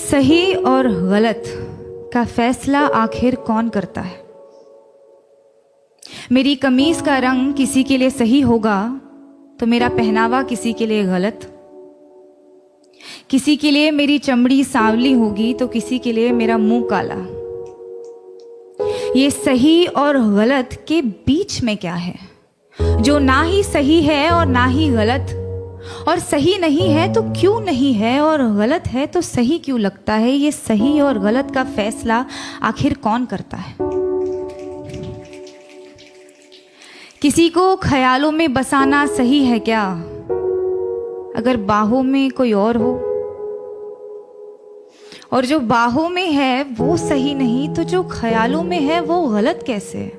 सही और गलत का फैसला आखिर कौन करता है? मेरी कमीज का रंग किसी के लिए सही होगा तो मेरा पहनावा किसी के लिए गलत, किसी के लिए मेरी चमड़ी सांवली होगी तो किसी के लिए मेरा मुंह काला। ये सही और गलत के बीच में क्या है जो ना ही सही है और ना ही गलत, और सही नहीं है तो क्यों नहीं है, और गलत है तो सही क्यों लगता है? ये सही और गलत का फैसला आखिर कौन करता है? किसी को ख्यालों में बसाना सही है क्या अगर बाहों में कोई और हो, और जो बाहों में है वो सही नहीं तो जो ख्यालों में है वो गलत कैसे?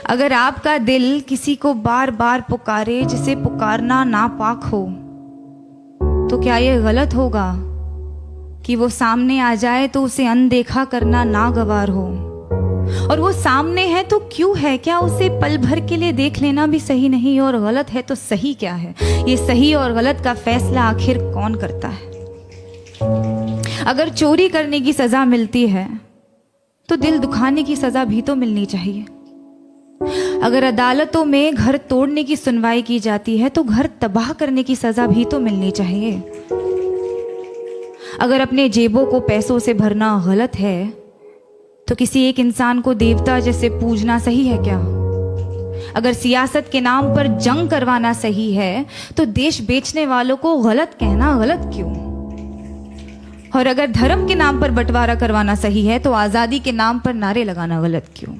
अगर आपका दिल किसी को बार बार पुकारे जिसे पुकारना नापाक हो तो क्या ये गलत होगा कि वो सामने आ जाए तो उसे अनदेखा करना नागवार हो? और वो सामने है तो क्यों है? क्या उसे पल भर के लिए देख लेना भी सही नहीं? और गलत है तो सही क्या है? ये सही और गलत का फैसला आखिर कौन करता है? अगर चोरी करने की सजा मिलती है तो दिल दुखाने की सजा भी तो मिलनी चाहिए। अगर अदालतों में घर तोड़ने की सुनवाई की जाती है तो घर तबाह करने की सजा भी तो मिलनी चाहिए। अगर अपने जेबों को पैसों से भरना गलत है तो किसी एक इंसान को देवता जैसे पूजना सही है क्या? अगर सियासत के नाम पर जंग करवाना सही है तो देश बेचने वालों को गलत कहना गलत क्यों? और अगर धर्म के नाम पर बंटवारा करवाना सही है तो आजादी के नाम पर नारे लगाना गलत क्यों?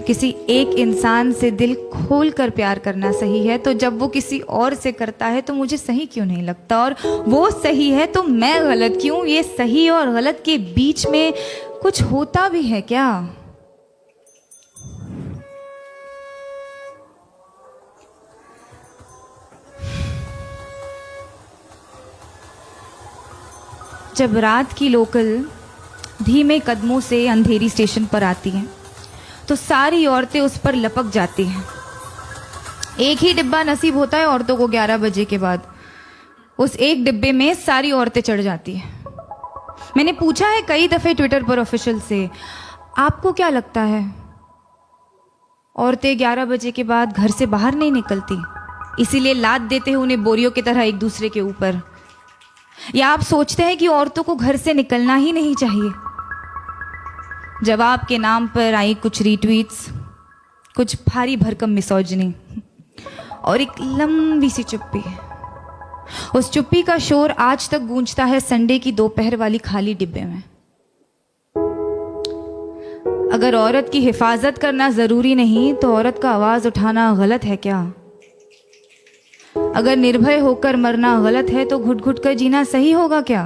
किसी एक इंसान से दिल खोल कर प्यार करना सही है तो जब वो किसी और से करता है तो मुझे सही क्यों नहीं लगता? और वो सही है तो मैं गलत क्यों? ये सही और गलत के बीच में कुछ होता भी है क्या? जब रात की लोकल धीमे कदमों से अंधेरी स्टेशन पर आती है तो सारी औरतें उस पर लपक जाती हैं। एक ही डिब्बा नसीब होता है औरतों को 11 बजे के बाद। उस एक डिब्बे में सारी औरतें चढ़ जाती हैं। मैंने पूछा है कई दफे ट्विटर पर ऑफिशियल से, आपको क्या लगता है औरतें 11 बजे के बाद घर से बाहर नहीं निकलती इसीलिए लाद देते हैं उन्हें बोरियों की तरह एक दूसरे के ऊपर, या आप सोचते हैं कि औरतों को घर से निकलना ही नहीं चाहिए? जवाब के नाम पर आई कुछ रीट्वीट्स, कुछ भारी भरकम मिसोजिनी और एक लंबी सी चुप्पी। उस चुप्पी का शोर आज तक गूंजता है संडे की दोपहर वाली खाली डिब्बे में। अगर औरत की हिफाजत करना जरूरी नहीं तो औरत का आवाज उठाना गलत है क्या? अगर निर्भय होकर मरना गलत है तो घुट घुट कर जीना सही होगा क्या?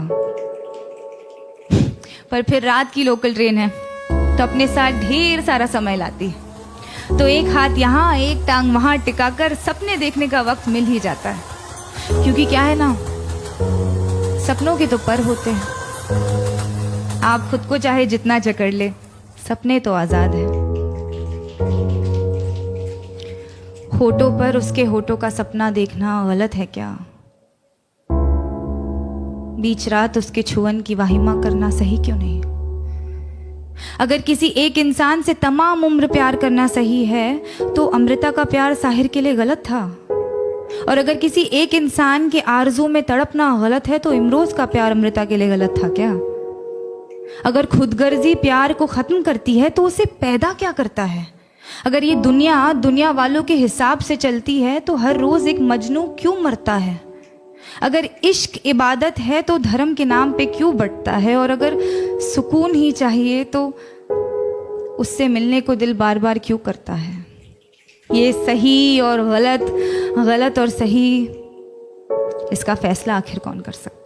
पर फिर रात की लोकल ट्रेन है तो अपने साथ ढेर सारा समय लाती है, तो एक हाथ यहाँ एक टांग वहां टिकाकर सपने देखने का वक्त मिल ही जाता है। क्योंकि क्या है ना, सपनों के तो पर होते हैं। आप खुद को चाहे जितना जकड़ ले, सपने तो आजाद है। होठों पर उसके होठों का सपना देखना गलत है क्या? बीच रात उसके छुअन की वाहिमा करना सही क्यों नहीं? अगर किसी एक इंसान से तमाम उम्र प्यार करना सही है तो अमृता का प्यार साहिर के लिए गलत था, और अगर किसी एक इंसान के आरज़ू में तड़पना गलत है तो इमरोज का प्यार अमृता के लिए गलत था क्या? अगर खुदगर्जी प्यार को खत्म करती है तो उसे पैदा क्या करता है? अगर ये दुनिया वालों के हिसाब से चलती है तो हर रोज एक मजनू क्यों मरता है? अगर इश्क इबादत है तो धर्म के नाम पे क्यों बंटता है? और अगर सुकून ही चाहिए तो उससे मिलने को दिल बार बार क्यों करता है? ये सही और गलत, गलत और सही, इसका फैसला आखिर कौन कर सकता है?